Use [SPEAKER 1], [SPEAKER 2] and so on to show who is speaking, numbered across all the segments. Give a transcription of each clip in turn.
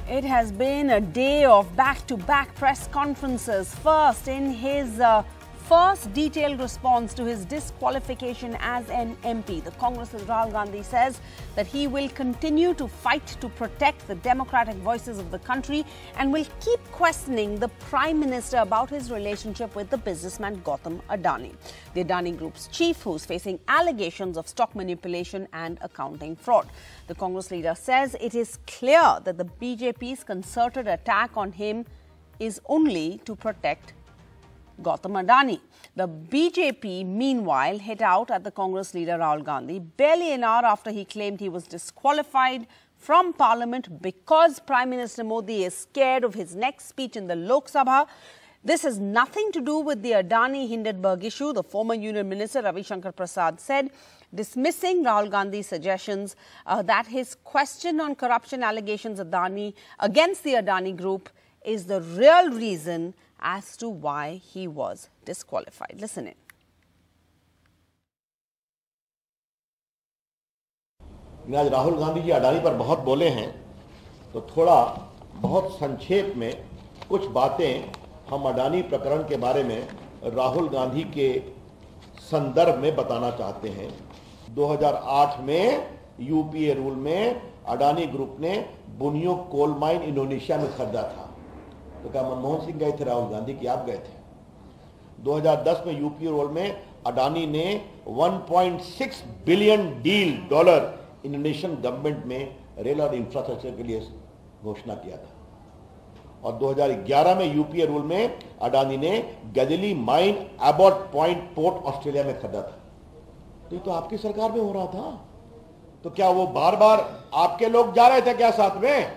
[SPEAKER 1] It has been a day of back-to-back press conferences. First, in his first detailed response to his disqualification as an MP, the Congress's Rahul Gandhi says that he will continue to fight to protect the democratic voices of the country and will keep questioning the Prime Minister about his relationship with the businessman Gautam Adani, the Adani Group's chief, who's facing allegations of stock manipulation and accounting fraud. The Congress leader says it is clear that the BJP's concerted attack on him is only to protect Gautam Adani. The BJP, meanwhile, hit out at the Congress leader Rahul Gandhi barely an hour after he claimed he was disqualified from Parliament because Prime Minister Modi is scared of his next speech in the Lok Sabha. This has nothing to do with the Adani Hindenburg issue, the former Union Minister Ravi Shankar Prasad said, dismissing Rahul Gandhi's suggestions that his question on corruption allegations against the Adani Group is the real reason as to why he was disqualified. Listen in.
[SPEAKER 2] आज राहुल गांधी जी अडानी पर बहुत बोले हैं, तो थोड़ा बहुत संक्षेप में कुछ बातें हम अडानी प्रकरण के बारे में राहुल गांधी के संदर्भ में बताना चाहते हैं। 2008 में यूपीए रूल में अडानी ग्रुप ने बुनियो कोल माइन इंडोनेशिया में खरीदा था। तो क्या मनमोहन सिंह गए थे, राहुल गांधी की आप गए थे? 2010 में यूपीए रूल में अडानी ने 1.6 बिलियन डॉलर इंडोनेशियन गवर्नमेंट में रेल और इंफ्रास्ट्रक्चर के लिए घोषणा किया था। और 2011 में यूपीए रूल में अडानी ने Galilee mine Abbot Point port Australia में खरीदा था। तो ये तो आपकी सरकार में हो रहा था। तो क्या वो बार बार आपके लोग जा रहे थे क्या साथ में?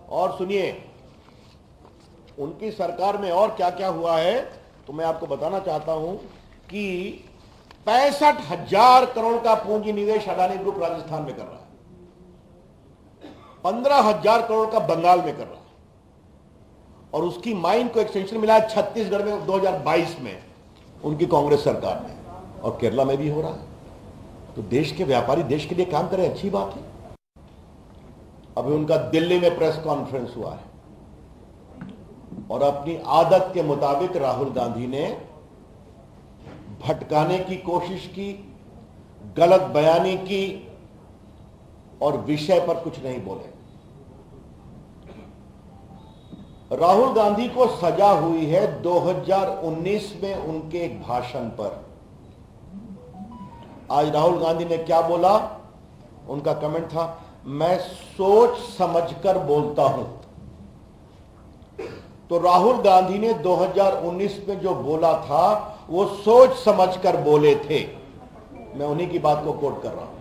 [SPEAKER 2] और सुनिए, उनकी सरकार में और क्या क्या हुआ है तो मैं आपको बताना चाहता हूं कि 65,000 करोड़ का पूंजी निवेश अडानी ग्रुप राजस्थान में कर रहा है, 15,000 करोड़ का बंगाल में कर रहा है, और उसकी माइन को एक्सटेंशन मिला है छत्तीसगढ़ में 2022 में उनकी कांग्रेस सरकार में, और केरला में भी हो रहा है। तो देश के व्यापारी देश के लिए काम करें, अच्छी बात है। अभी उनका दिल्ली में प्रेस कॉन्फ्रेंस हुआ है और अपनी आदत के मुताबिक राहुल गांधी ने भटकाने की कोशिश की, गलत बयानी की और विषय पर कुछ नहीं बोले। राहुल गांधी को सजा हुई है 2019 में उनके एक भाषण पर। आज राहुल गांधी ने क्या बोला? उनका कमेंट था, मैं सोच समझकर बोलता हूं। तो राहुल गांधी ने 2019 में जो बोला था वो सोच समझकर बोले थे। मैं उन्हीं की बात को कोट कर रहा हूं।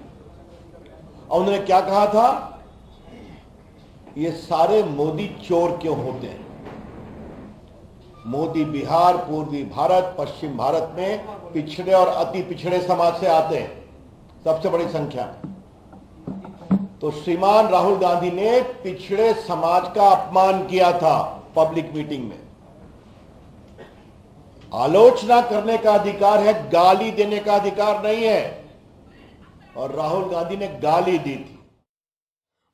[SPEAKER 2] और उन्होंने क्या कहा था? ये सारे मोदी चोर क्यों होते हैं? मोदी बिहार, पूर्वी भारत, पश्चिम भारत में पिछड़े और अति पिछड़े समाज से आते हैं, सबसे बड़ी संख्या। तो श्रीमान राहुल गांधी ने पिछड़े समाज का अपमान किया था पब्लिक मीटिंग में। आलोचना करने का अधिकार है, गाली देने का अधिकार नहीं है, और राहुल गांधी ने गाली दी थी।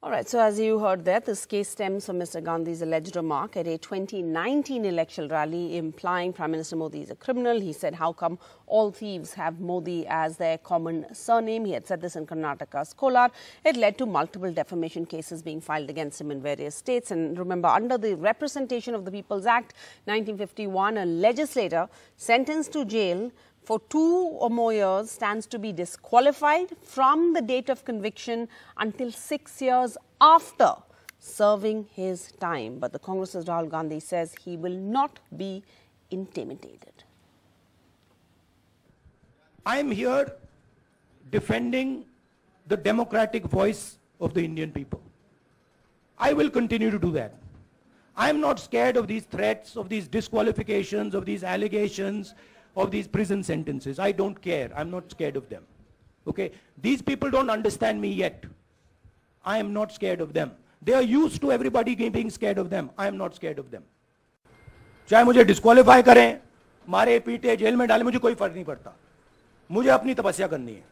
[SPEAKER 1] All right, so as you heard that, this case stems from Mr Gandhi's alleged remark at a 2019 election rally implying Prime Minister Modi is a criminal. He said, how come all thieves have Modi as their common surname? He had said this in Karnataka's Kolar. It led to multiple defamation cases being filed against him in various states. And remember, under the Representation of the People's Act 1951, a legislator sentenced to jail for 2 or more years stands to be disqualified from the date of conviction until 6 years after serving his time. But the Congress's Rahul Gandhi says he will not be intimidated.
[SPEAKER 3] I am here defending the democratic voice of the Indian people. I will continue to do that. I am not scared of these threats, of these disqualifications, of these allegations, of these prison sentences. I don't care. I'm not scared of them. Okay? These people don't understand me yet. I am not scared of them. They are used to everybody being scared of them. I am not scared of them. चाहे मुझे disqualify करें, मारे पीटे, jail में डाले, मुझे कोई फर्क नहीं पड़ता। मुझे अपनी तपस्या करनी है।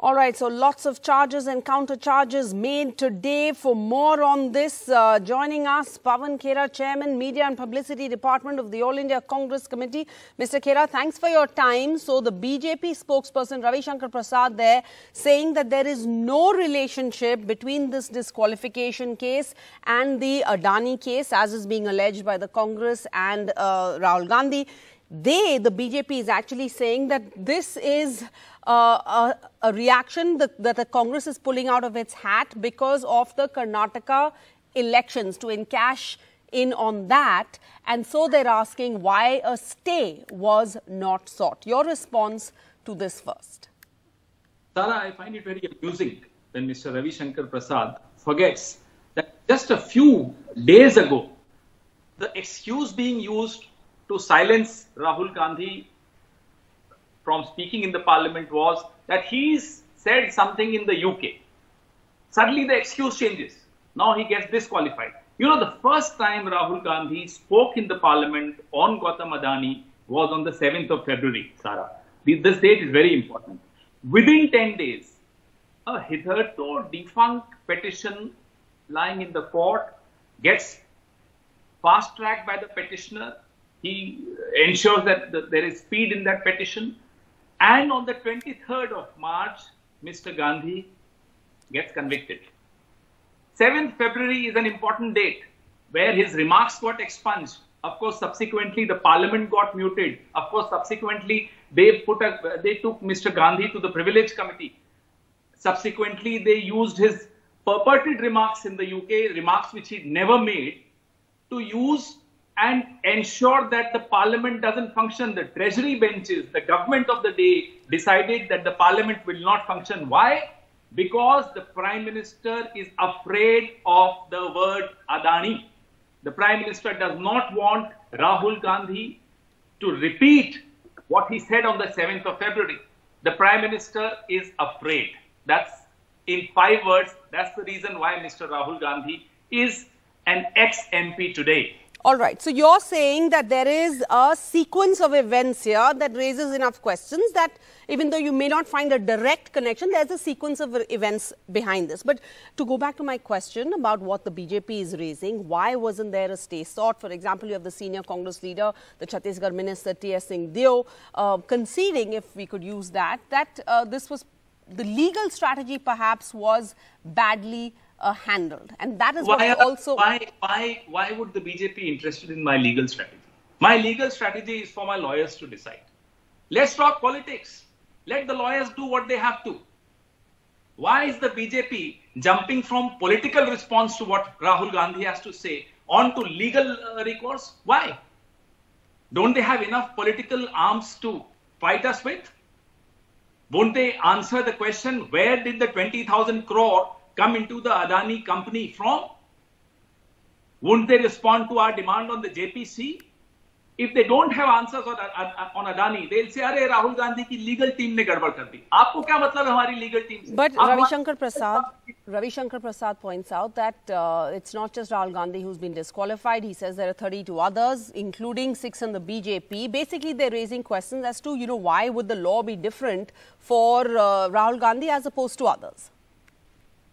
[SPEAKER 1] All right, so lots of charges and counter charges made today. For more on this, joining us, Pawan Khera, Chairman, Media and Publicity Department of the All India Congress Committee. Mr. Khera, thanks for your time. So the BJP spokesperson, Ravi Shankar Prasad there, saying that there is no relationship between this disqualification case and the Adani case, as is being alleged by the Congress and Rahul Gandhi. The BJP is actually saying that this is a reaction that the Congress is pulling out of its hat because of the Karnataka elections, to encash in on that. And so they're asking why a stay was not sought. Your response to this first.
[SPEAKER 4] Sara, I find it very amusing when Mr. Ravi Shankar Prasad forgets that just a few days ago, the excuse being used to silence Rahul Gandhi from speaking in the parliament was that he's said something in the UK. Suddenly the excuse changes. Now he gets disqualified. You know, the first time Rahul Gandhi spoke in the parliament on Gautam Adani was on the 7th of February, Sara. This date is very important. Within 10 days, a hitherto defunct petition lying in the court gets fast-tracked by the petitioner. He ensures that there is speed in that petition. And on the 23rd of March, Mr. Gandhi gets convicted. 7th February is an important date where his remarks got expunged. Of course, subsequently, the parliament got muted. Of course, subsequently, they took Mr. Gandhi to the privilege committee. Subsequently, they used his purported remarks in the UK, remarks which he never made, to use and ensure that the parliament doesn't function. The treasury benches, the government of the day decided that the parliament will not function. Why? Because the Prime Minister is afraid of the word Adani. The Prime Minister does not want Rahul Gandhi to repeat what he said on the 7th of February. The Prime Minister is afraid. That's, in 5 words, that's the reason why Mr. Rahul Gandhi is an ex-MP today.
[SPEAKER 1] All right. So you're saying that there is a sequence of events here that raises enough questions that even though you may not find a direct connection, there's a sequence of events behind this. But to go back to my question about what the BJP is raising, why wasn't there a stay sought? For example, you have the senior Congress leader, the Chhattisgarh minister, T.S. Singh Deo, conceding, if we could use that, this was the legal strategy perhaps was badly handled, and that is why
[SPEAKER 4] would the BJP be interested in my legal strategy? My legal strategy is for my lawyers to decide. Let's talk politics. Let the lawyers do what they have to. Why is the BJP jumping from political response to what Rahul Gandhi has to say on to legal recourse? Why? Don't they have enough political arms to fight us with? Won't they answer the question, where did the 20,000 crore come into the Adani company from? Wouldn't they respond to our demand on the JPC? If they don't have answers on Adani, they'll say, "Arey, Rahul Gandhi ki legal team ne gadbad kar di." Aapko kya matlab hai hamari legal team se?
[SPEAKER 1] But Ravi Shankar Prasad points out that it's not just Rahul Gandhi who's been disqualified. He says there are 32 others, including 6 in the BJP. Basically, they're raising questions as to, why would the law be different for Rahul Gandhi as opposed to others?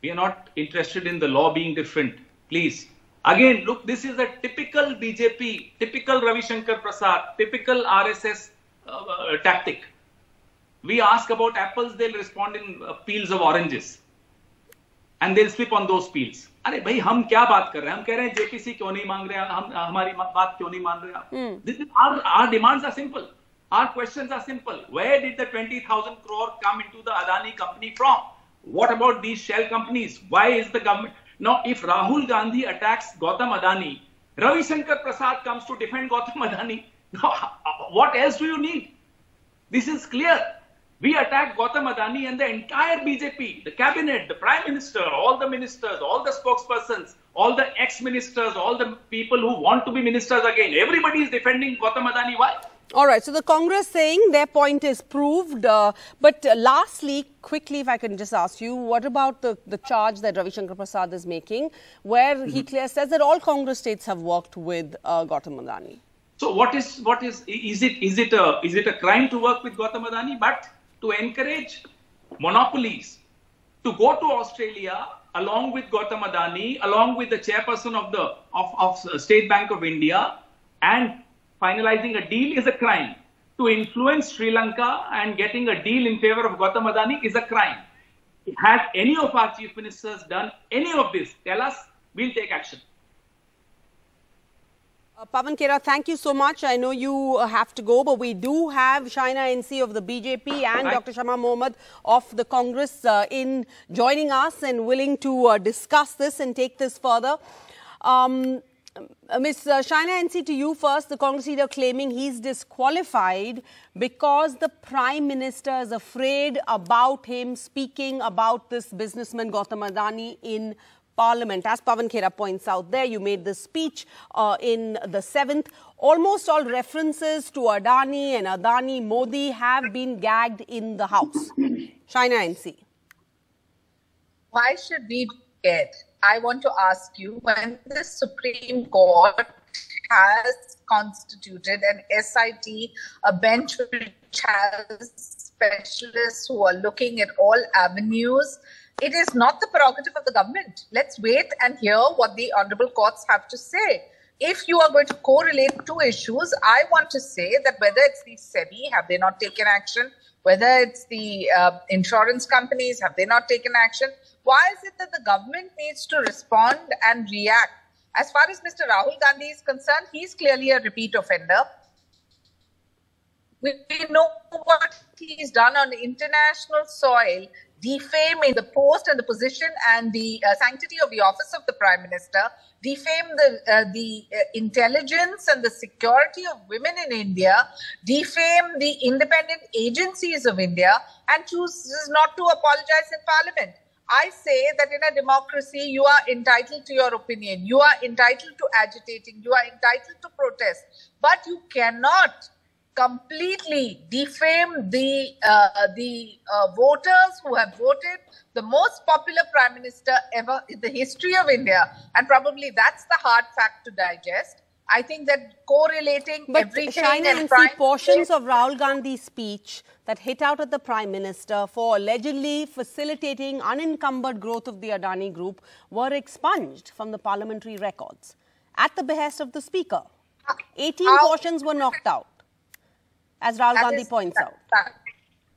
[SPEAKER 4] We are not interested in the law being different. Please. Again, look, this is a typical BJP, typical Ravi Shankar Prasad, typical RSS tactic. We ask about apples, they'll respond in peels of oranges. And they'll slip on those peels. अरे भाई हम क्या बात कर रहे हैं? हम कह रहे हैं JPC क्यों नहीं मांग रहे हैं? हम हमारी बात क्यों नहीं मान रहे हैं? Our demands are simple. Our questions are simple. Where did the 20,000 crore come into the Adani company from? What about these shell companies? Why is the government... Now, if Rahul Gandhi attacks Gautam Adani, Ravi Shankar Prasad comes to defend Gautam Adani. What else do you need? This is clear. We attack Gautam Adani and the entire BJP, the cabinet, the Prime Minister, all the ministers, all the spokespersons, all the ex-ministers, all the people who want to be ministers again. Everybody is defending Gautam Adani. Why?
[SPEAKER 1] All right. So the Congress saying their point is proved. But lastly, quickly, if I can just ask you, what about the charge that Ravi Shankar Prasad is making, where he says that all Congress states have worked with Gautam Adani?
[SPEAKER 4] So is it a crime to work with Gautam Adani, but to encourage monopolies to go to Australia along with Gautam Adani, along with the chairperson of the State Bank of India, and finalizing a deal is a crime. To influence Sri Lanka and getting a deal in favor of Gautam Adani is a crime. Has any of our chief ministers done any of this? Tell us, we'll take action.
[SPEAKER 1] Pawan Khera, thank you so much. I know you have to go, but we do have Shaina NC of the BJP and Dr. Shama Mohammed of the Congress in joining us and willing to discuss this and take this further. Ms. Shaina NC, to you first. The Congress leader claiming he's disqualified because the Prime Minister is afraid about him speaking about this businessman Gautam Adani in Parliament. As Pawan Khera points out there, you made this speech in the 7th. Almost all references to Adani and Adani Modi have been gagged in the House. Shaina NC.
[SPEAKER 5] Why should we be scared? I want to ask you, when the Supreme Court has constituted an SIT, a bench which has specialists who are looking at all avenues, it is not the prerogative of the government. Let's wait and hear what the honorable courts have to say. If you are going to correlate two issues, I want to say that whether it's the SEBI, have they not taken action? Whether it's the insurance companies, have they not taken action? Why is it that the government needs to respond and react? As far as Mr. Rahul Gandhi is concerned, he's clearly a repeat offender. We know what he's done on international soil, defaming the post and the position and the sanctity of the office of the Prime Minister, defame the intelligence and the security of women in India, defame the independent agencies of India, and chooses not to apologize in Parliament. I say that in a democracy, you are entitled to your opinion. You are entitled to agitating. You are entitled to protest. But you cannot completely defame the voters who have voted the most popular Prime Minister ever in the history of India. And probably that's the hard fact to digest. I think that correlating everything and
[SPEAKER 1] portions of Rahul Gandhi's speech that hit out at the Prime Minister for allegedly facilitating unencumbered growth of the Adani Group were expunged from the parliamentary records at the behest of the Speaker. 18 portions were knocked out, as Rahul Gandhi points out.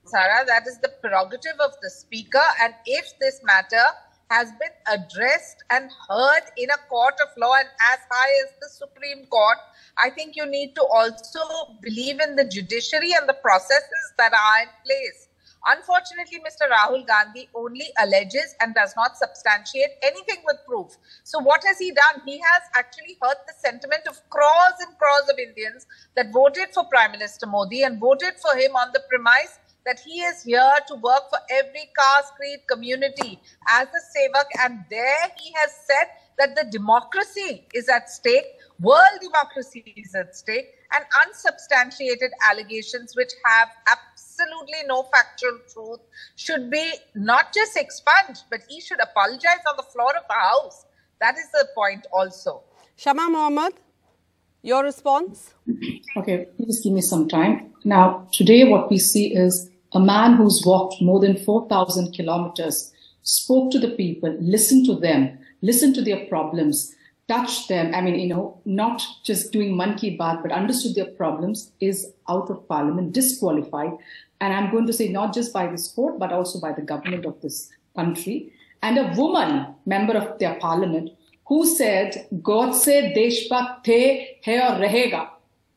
[SPEAKER 5] Sarah, that is the prerogative of the Speaker, and if this matter has been addressed and heard in a court of law and as high as the Supreme Court, I think you need to also believe in the judiciary and the processes that are in place. Unfortunately, Mr. Rahul Gandhi only alleges and does not substantiate anything with proof. So what has he done? He has actually hurt the sentiment of crores and crores of Indians that voted for Prime Minister Modi and voted for him on the premise that he is here to work for every caste, creed, community as a sevak. And there he has said that the democracy is at stake, world democracy is at stake, and unsubstantiated allegations which have absolutely no factual truth should be not just expunged, but he should apologize on the floor of the House. That is the point also.
[SPEAKER 1] Shama Mohammed, your response?
[SPEAKER 6] Okay, please give me some time. Now, today what we see is a man who's walked more than 4,000 kilometers, spoke to the people, listened to them, listened to their problems, touched them. I mean, not just doing man ki baat, but understood their problems, is out of Parliament, disqualified. And I'm going to say not just by this court, but also by the government of this country. And a woman, member of their Parliament, who said, God se deshbhakt the hai aur rahega.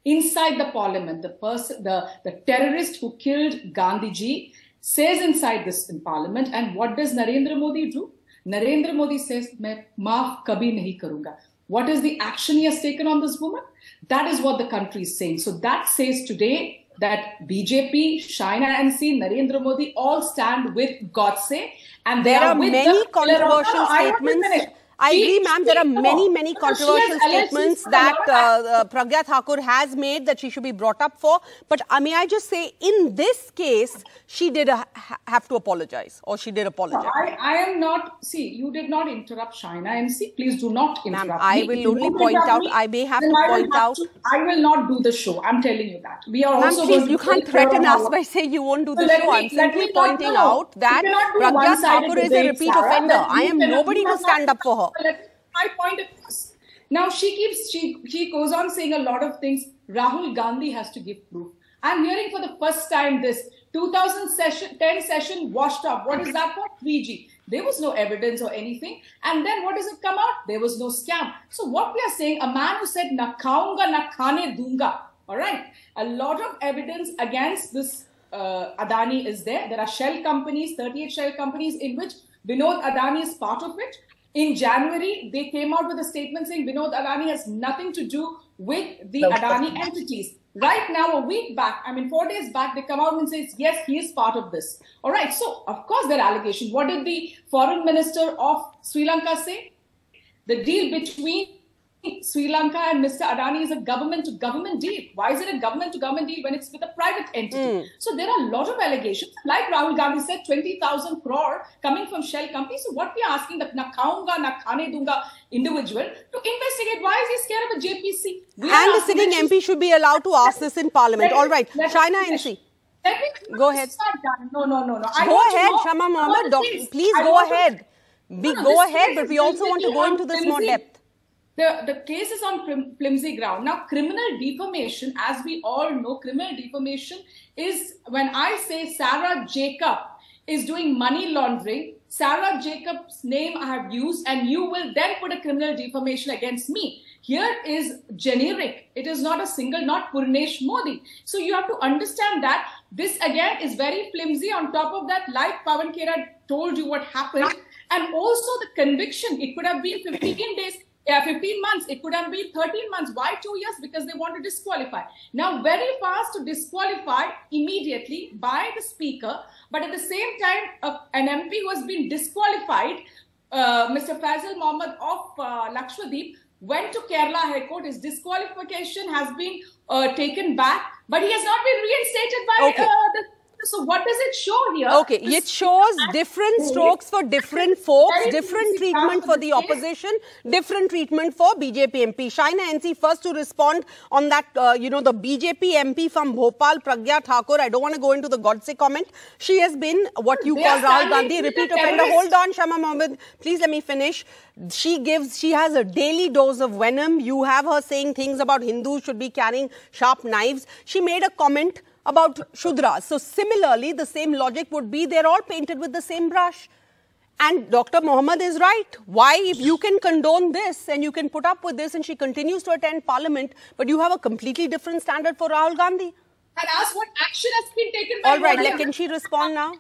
[SPEAKER 6] Inside the Parliament, the terrorist who killed Gandhiji says inside this in Parliament. And what does Narendra Modi do? Narendra Modi says, "Main maaf kabhi nahi karunga." What is the action he has taken on this woman? That is what the country is saying. So that says today that BJP, Shaina NC, Narendra Modi all stand with Godse, and
[SPEAKER 1] there are many controversial statements. I agree, ma'am. There are many controversial statements that Pragya Thakur has made that she should be brought up for. But may I just say, in this case, she did have to apologize, or she did apologize.
[SPEAKER 6] I am not, see, you did not interrupt Shaina MC. Please do not interrupt me.
[SPEAKER 1] I will only point out, I may have to point out.
[SPEAKER 6] I will not do the show. I'm telling you that. We are also
[SPEAKER 1] please, you can't threaten us by saying you won't do the show. I'm simply pointing out that Pragya Thakur is a repeat offender. I am nobody to stand up for her.
[SPEAKER 6] My point across. Now she goes on saying a lot of things. Rahul Gandhi has to give proof. I'm hearing for the first time this 2010 session washed up. What is that for? 3G. There was no evidence or anything. And then what does it come out? There was no scam. So what we are saying, a man who said na khaunga na khane dunga. All right. A lot of evidence against this Adani is there. There are shell companies, 38 shell companies in which Vinod Adani is part of it. In January, they came out with a statement saying Vinod Adani has nothing to do with the Adani entities. Right now, a week back, 4 days back, they come out and say, yes, he is part of this. All right. So, of course, there are allegations. What did the foreign minister of Sri Lanka say? The deal between Sri Lanka and Mr. Adani is a government-to-government deal. Why is it a government-to-government deal when it's with a private entity? So there are a lot of allegations. Like Rahul Gandhi said, 20,000 crore coming from shell companies. So what we are asking the na khaunga, na khane dunga individual to investigate. Why is he scared of the JPC?
[SPEAKER 1] And the sitting MP should be allowed to ask this in Parliament. All right. Shaina NC. Go ahead.
[SPEAKER 6] No.
[SPEAKER 1] Go ahead, Shama Mohammed. Please go ahead. Go ahead, but we also want to go into this more depth.
[SPEAKER 6] The case is on flimsy ground. Now, criminal defamation, as we all know, criminal defamation is when I say Sarah Jacob is doing money laundering, Sarah Jacob's name I have used, and you will then put a criminal defamation against me. Here is generic. It is not a single, not Purnesh Modi. So you have to understand that this again is very flimsy. On top of that, like Pawan Khera told you what happened, and also the conviction, it could have been 15 days. 15 months. It could have been 13 months. Why 2 years? Because they want to disqualify. Now, very fast to disqualify immediately by the speaker. But at the same time, an MP who has been disqualified, Mr. Faisal Mohammed of Lakshadweep, went to Kerala High Court. His disqualification has been taken back, but he has not been reinstated by the. So what does it show here?
[SPEAKER 1] Okay, it shows different strokes for different folks, different treatment for the opposition, different treatment for BJP MP. Shaina NC first to respond on that, the BJP MP from Bhopal, Pragya Thakur. I don't want to go into the Godse comment. She has been what you call Rahul Gandhi, repeat offender. Hold on, Shama Mohammed. Please let me finish. She has a daily dose of venom. You have her saying things about Hindus should be carrying sharp knives. She made a comment about Shudras. So similarly, the same logic would be they're all painted with the same brush. And Dr. Mohammed is right. Why, if you can condone this and you can put up with this and she continues to attend Parliament, but you have a completely different standard for Rahul Gandhi?
[SPEAKER 6] And ask what action has been taken by
[SPEAKER 1] all right, can she respond now?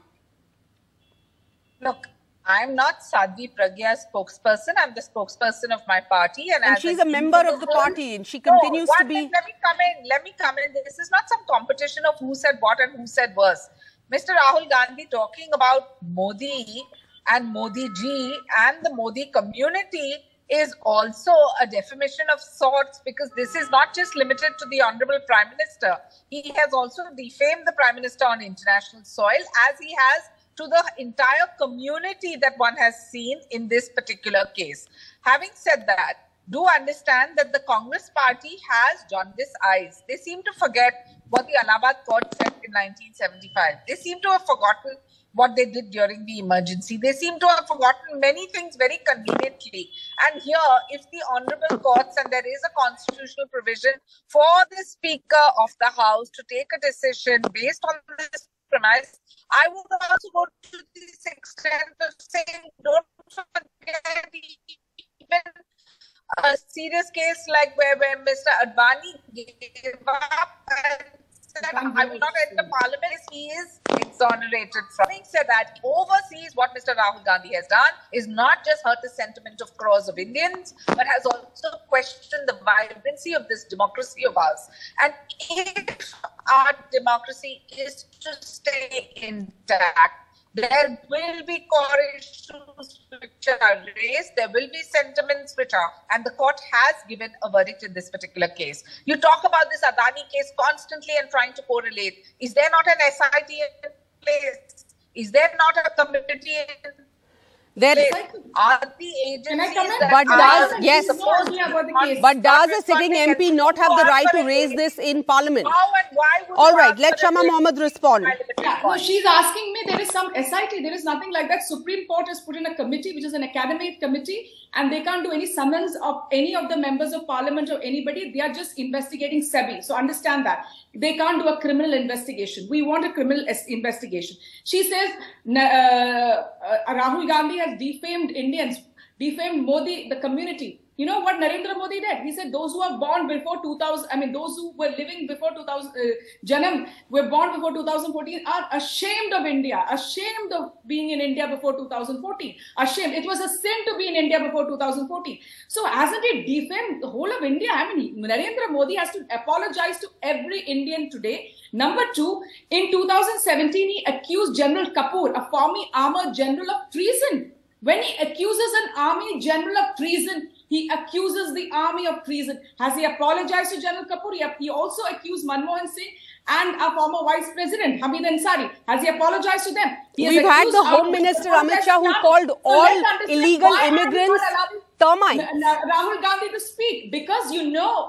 [SPEAKER 5] Look, I'm not Sadhvi Pragya's spokesperson. I'm the spokesperson of my party.
[SPEAKER 1] And she's a member of the party and she continues to be...
[SPEAKER 5] Let me come in. This is not some competition of who said what and who said worse. Mr. Rahul Gandhi talking about Modi and Modi ji and the Modi community is also a defamation of sorts, because this is not just limited to the Honorable Prime Minister. He has also defamed the Prime Minister on international soil, as he has to the entire community that one has seen in this particular case. Having said that, do understand that the Congress party has jaundiced eyes. They seem to forget what the Allahabad court said in 1975. They seem to have forgotten what they did during the emergency. They seem to have forgotten many things very conveniently. And here, if the honorable courts, and there is a constitutional provision for the Speaker of the House to take a decision based on this premise, I would also go to this extent of saying, don't forget even a serious case like where Mr. Adani gave up and said, I will not enter Parliament. He is exonerated from. Having said that, overseas, what Mr. Rahul Gandhi has done is not just hurt the sentiment of crores of Indians, but has also questioned the vibrancy of this democracy of ours. And if our democracy is to stay intact, There will be core issues which are raised. There will be sentiments which are, and the court has given a verdict in this particular case. You talk about this Adani case constantly and trying to correlate. Is there not an SIT in place? Is there not a committee in
[SPEAKER 1] there
[SPEAKER 5] are the agencies
[SPEAKER 1] but does yes but does a sitting MP not have the right to raise this in Parliament?
[SPEAKER 5] How and why would
[SPEAKER 1] all right, let Shama Mohammed respond.
[SPEAKER 6] Yeah, no, she's asking me, there is some SIT, there is nothing like that. Supreme Court has put in a committee which is an academic committee, and they can't do any summons of any of the members of Parliament or anybody. They are just investigating SEBI. So understand that. They can't do a criminal investigation. We want a criminal investigation. She says Rahul Gandhi has defamed Indians, defamed Modi, the community. You know what Narendra Modi did? He said those who are born before 2000, I mean those who were living before 2000, Janam, were born before 2014 are ashamed of India, ashamed of being in India before 2014, ashamed. It was a sin to be in India before 2014. So hasn't it defamed the whole of India? I mean, Narendra Modi has to apologize to every Indian today. Number two, in 2017, he accused General Kapoor, a former armored general, of treason. When he accuses an army general of treason, he accuses the army of treason. Has he apologized to General Kapoor? He also accused Manmohan Singh and our former Vice President, Hamid Ansari. Has he apologized to them?
[SPEAKER 1] We've had the Home Minister Amit Shah who called all illegal immigrants termites.
[SPEAKER 6] Rahul Gandhi to speak because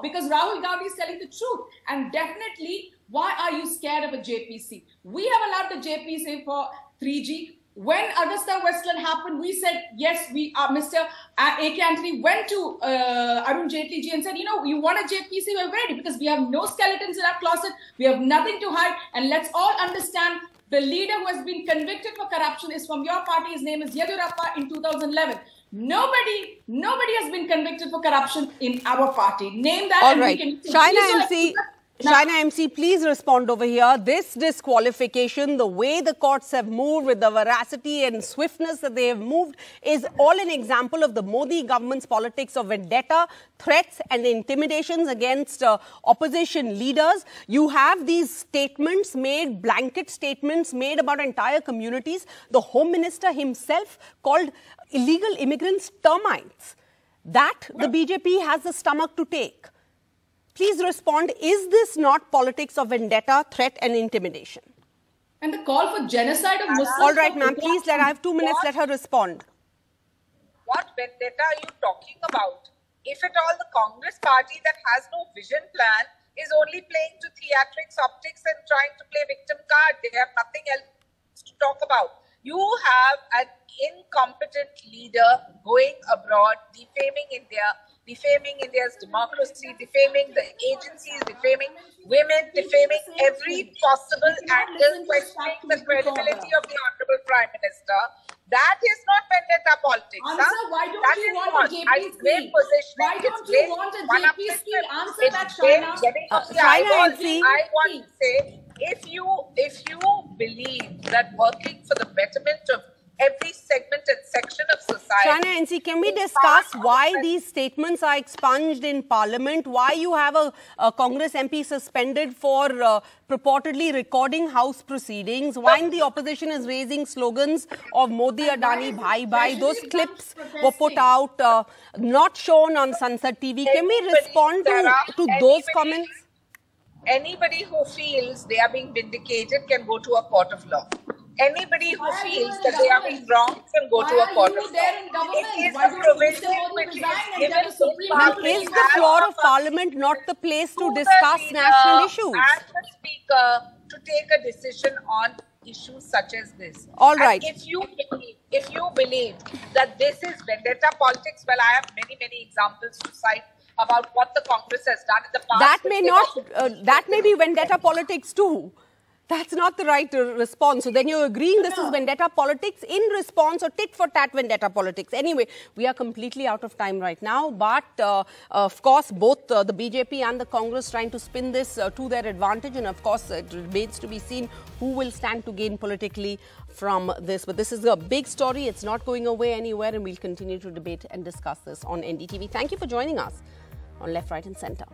[SPEAKER 6] because Rahul Gandhi is telling the truth. And definitely, why are you scared of a JPC? We have allowed the JPC for 3G. When Augusta Westland happened, we said, yes, we are. Mr. A.K. Antony went to Arun Jaitley ji and said, you know, you want a JPC, we're ready because we have no skeletons in our closet. We have nothing to hide. And let's all understand the leader who has been convicted for corruption is from your party. His name is Yediyurappa in 2011. Nobody has been convicted for corruption in our party. Name that.
[SPEAKER 1] All right. Shaina MC, please respond over here. This disqualification, the way the courts have moved with the veracity and swiftness that they have moved is all an example of the Modi government's politics of vendetta, threats and intimidations against opposition leaders. You have these statements made, blanket statements made about entire communities. The Home Minister himself called illegal immigrants termites. That the BJP has the stomach to take. Please respond. Is this not politics of vendetta, threat and intimidation?
[SPEAKER 6] And the call for genocide of Muslims.
[SPEAKER 1] All right, ma'am. Please, I have 2 minutes. Let her respond.
[SPEAKER 5] What vendetta are you talking about? If at all the Congress party that has no vision plan is only playing to theatrics, optics and trying to play victim card, they have nothing else to talk about. You have an incompetent leader going abroad, defaming India, defaming India's democracy, defaming the agencies, defaming women, defaming every possible angle, questioning the credibility of the Honorable Prime Minister. That is not vendetta politics.
[SPEAKER 6] Answer, why don't you want a JPC? Why don't you want a JPC? Answer that, Shaina.
[SPEAKER 5] I want to say, if you believe that working for the betterment of every segment and section of society.
[SPEAKER 1] Shaina NC, can we discuss why these statements are expunged in Parliament? Why you have a Congress MP suspended for purportedly recording House proceedings? Why the opposition is raising slogans of Modi, Adani, Bhai Bhai? Those clips were put out, not shown on Sansad TV. Can we respond to those comments?
[SPEAKER 5] Anybody who feels they are being vindicated can go to a court of law. Anybody who feels that they are being wronged can go to a court of law. It is a provision which is given to Parliament.
[SPEAKER 1] Is the floor of Parliament not the place to discuss national issues?
[SPEAKER 5] And the Speaker to take a decision on issues such as this.
[SPEAKER 1] All right.
[SPEAKER 5] And if you believe that this is vendetta politics, well, I have many examples to cite about what the Congress has done in the past.
[SPEAKER 1] That may be vendetta politics too. That's not the right response. So then you're agreeing this is vendetta politics in response or tit for tat vendetta politics. Anyway, we are completely out of time right now. But of course, both the BJP and the Congress trying to spin this to their advantage. And of course, it remains to be seen who will stand to gain politically from this. But this is a big story. It's not going away anywhere. And we'll continue to debate and discuss this on NDTV. Thank you for joining us on Left, Right and Centre.